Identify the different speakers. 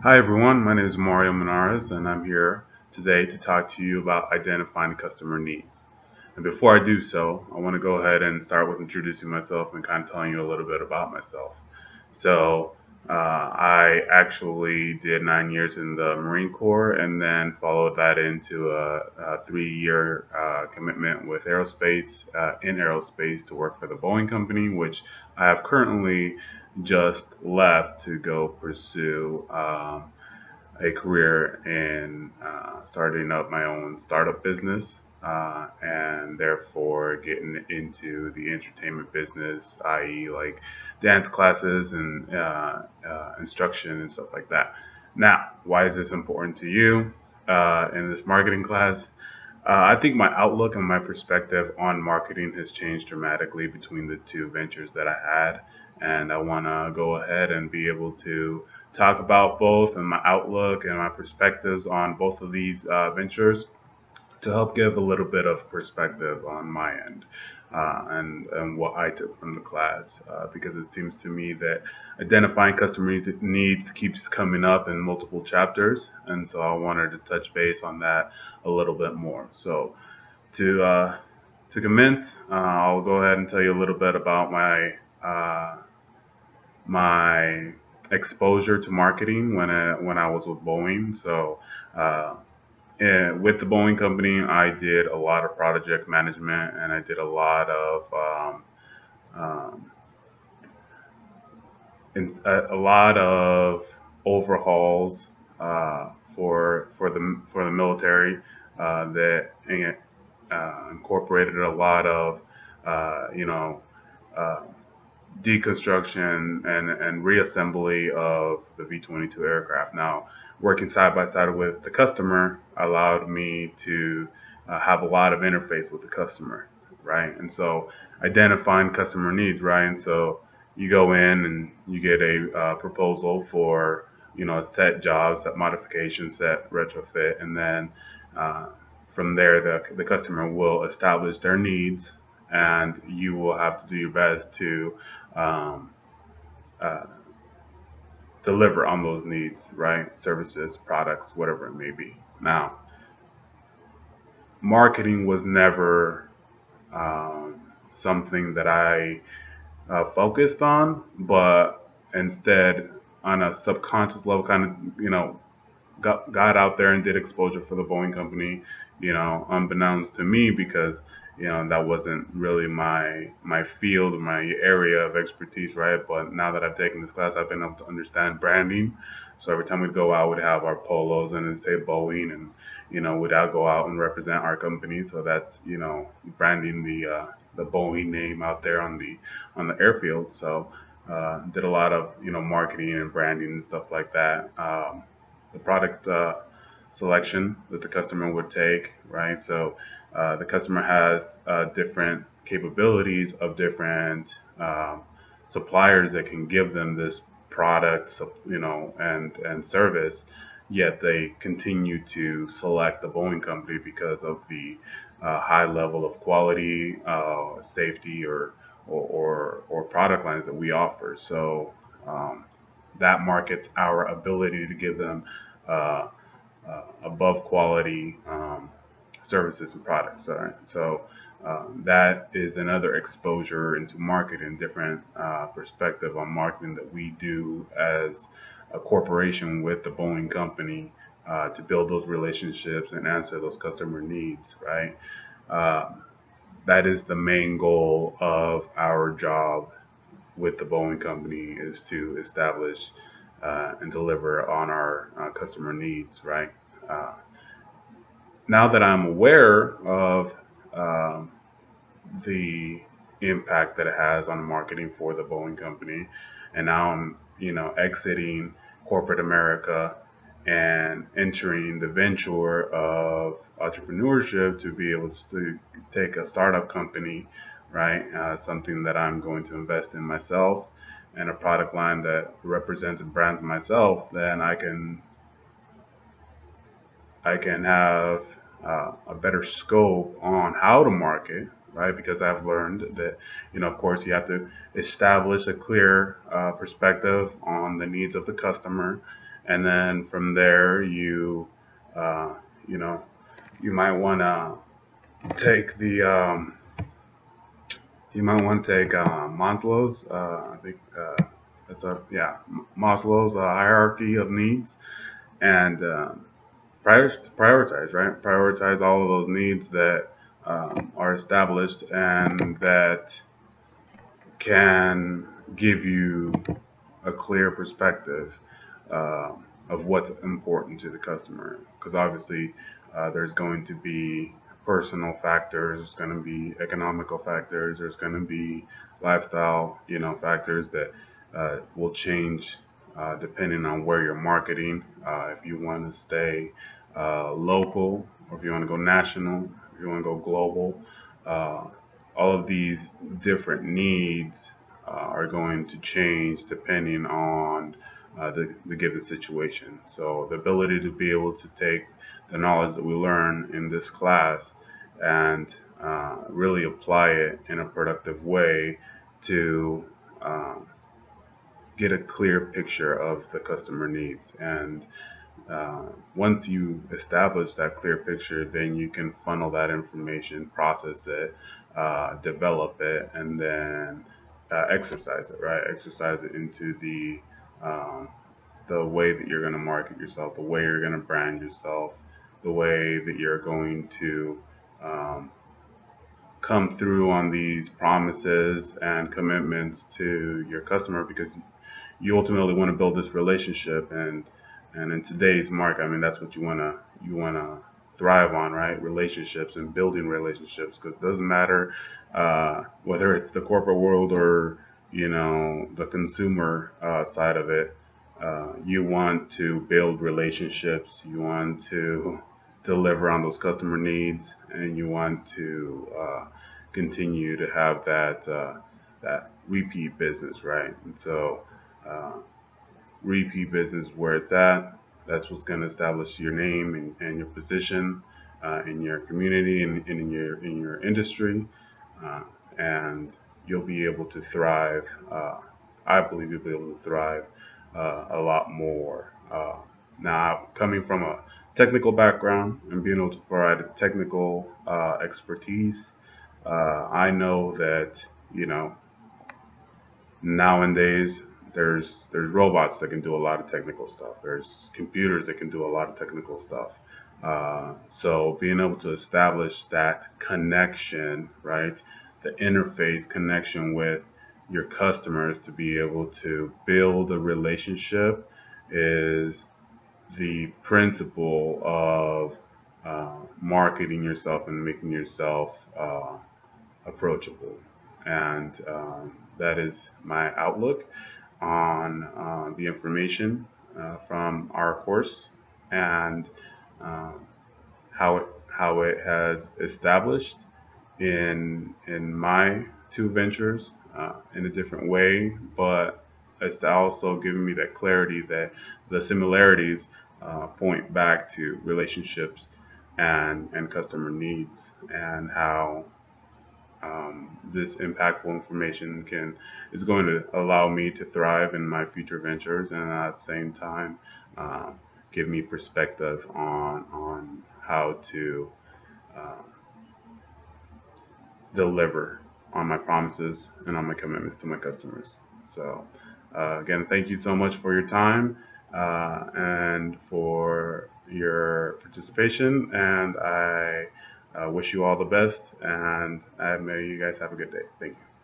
Speaker 1: Hi everyone, my name is Mario Menares and I'm here today to talk to you about identifying customer needs. And before I do so, I want to go ahead and start with introducing myself and kind of telling you a little bit about myself. So, I actually did 9 years in the Marine Corps and then followed that into a 3 year commitment with in aerospace to work for the Boeing Company, which I have currently just left to go pursue a career in starting up my own startup business and therefore getting into the entertainment business, i.e., like dance classes and instruction and stuff like that. Now, why is this important to you in this marketing class? I think my outlook and my perspective on marketing has changed dramatically between the two ventures that I had. And I want to go ahead and be able to talk about both and my outlook and my perspectives on both of these ventures to help give a little bit of perspective on my end and what I took from the class because it seems to me that identifying customer needs keeps coming up in multiple chapters, and so I wanted to touch base on that a little bit more. So to to commence, I'll go ahead and tell you a little bit about my exposure to marketing when I was with Boeing. So and with the Boeing company, I did a lot of project management and I did a lot of um, a lot of overhauls for the military that incorporated a lot of you know uh, deconstruction and reassembly of the V-22 aircraft. Now, working side by side with the customer allowed me to have a lot of interface with the customer, right? And so identifying customer needs, right? And so you go in and you get a proposal for a set job, set modification, set retrofit, and then uh, from there the customer will establish their needs, and you will have to do your best to um, uh, deliver on those needs, right? Services, products, whatever it may be. Now, marketing was never something that I focused on, but instead, on a subconscious level, kind of, got out there and did exposure for the Boeing company, unbeknownst to me because that wasn't really my field, my area of expertise, right? But now that I've taken this class, I've been able to understand branding. So every time we go out, we'd have our polos and it'd say Boeing, and we'd all go out and represent our company. So that's branding the Boeing name out there on the airfield. So did a lot of marketing and branding and stuff like that. The product selection that the customer would take, right? So the customer has different capabilities of different suppliers that can give them this product, and service. Yet they continue to select the Boeing company because of the high level of quality, safety, or product lines that we offer. So that markets our ability to give them uh, above quality services and products. All right. So that is another exposure into marketing, different perspective on marketing that we do as a corporation with the Boeing company to build those relationships and answer those customer needs, right? Uh, that is the main goal of our job with the Boeing company, is to establish and deliver on our customer needs, right? Uh, Now that I'm aware of um, the impact that it has on marketing for the Boeing company, and now I'm exiting corporate America and entering the venture of entrepreneurship to be able to take a startup company, right? Something that I'm going to invest in myself and a product line that represents and brands myself, then I can have a better scope on how to market, right? Because I've learned that, of course, you have to establish a clear perspective on the needs of the customer, and then from there uh, you know, you might want to take the you might want to take Maslow's. I think that's a yeah Maslow's hierarchy of needs, and prioritize, right? Prioritize all of those needs that are established and that can give you a clear perspective uh, of what's important to the customer. Because obviously, there's going to be personal factors, there's going to be economical factors, there's going to be lifestyle, factors that will change depending on where you're marketing. If you want to stay local, or if you want to go national, if you want to go global, uh, all of these different needs are going to change depending on the given situation. So the ability to be able to take the knowledge that we learn in this class and really apply it in a productive way to get a clear picture of the customer needs. And once you establish that clear picture, then you can funnel that information, process it, develop it, and then exercise it, right? Exercise it into um, the way that you're going to market yourself, the way you're going to brand yourself, the way that you're going to um, come through on these promises and commitments to your customer, because you ultimately want to build this relationship. And in today's market, I mean, that's what you want to thrive on, right? Relationships and building relationships, because it doesn't matter whether it's the corporate world or the consumer side of it. You want to build relationships, you want to deliver on those customer needs, and you want to continue to have that repeat business, right? And so uh, repeat business where it's at. That's what's going to establish your name and your position in your community and in your industry, uh, and you'll be able to thrive. I believe you'll be able to thrive a lot more. Now, coming from a technical background and being able to provide a technical expertise, I know that you know nowadays there's robots that can do a lot of technical stuff. There's computers that can do a lot of technical stuff. So being able to establish that connection, right, the interface connection with your customers to be able to build a relationship is the principle of marketing yourself and making yourself approachable. And that is my outlook on the information from our course, and um, how it has established in my two ventures in a different way, but it's also giving me that clarity that the similarities point back to relationships and customer needs, and how this impactful information can is going to allow me to thrive in my future ventures, and at the same time uh, give me perspective on how to uh, deliver on my promises and on my commitments to my customers. So again, thank you so much for your time and for your participation, and I wish you all the best, and may you guys have a good day. Thank you.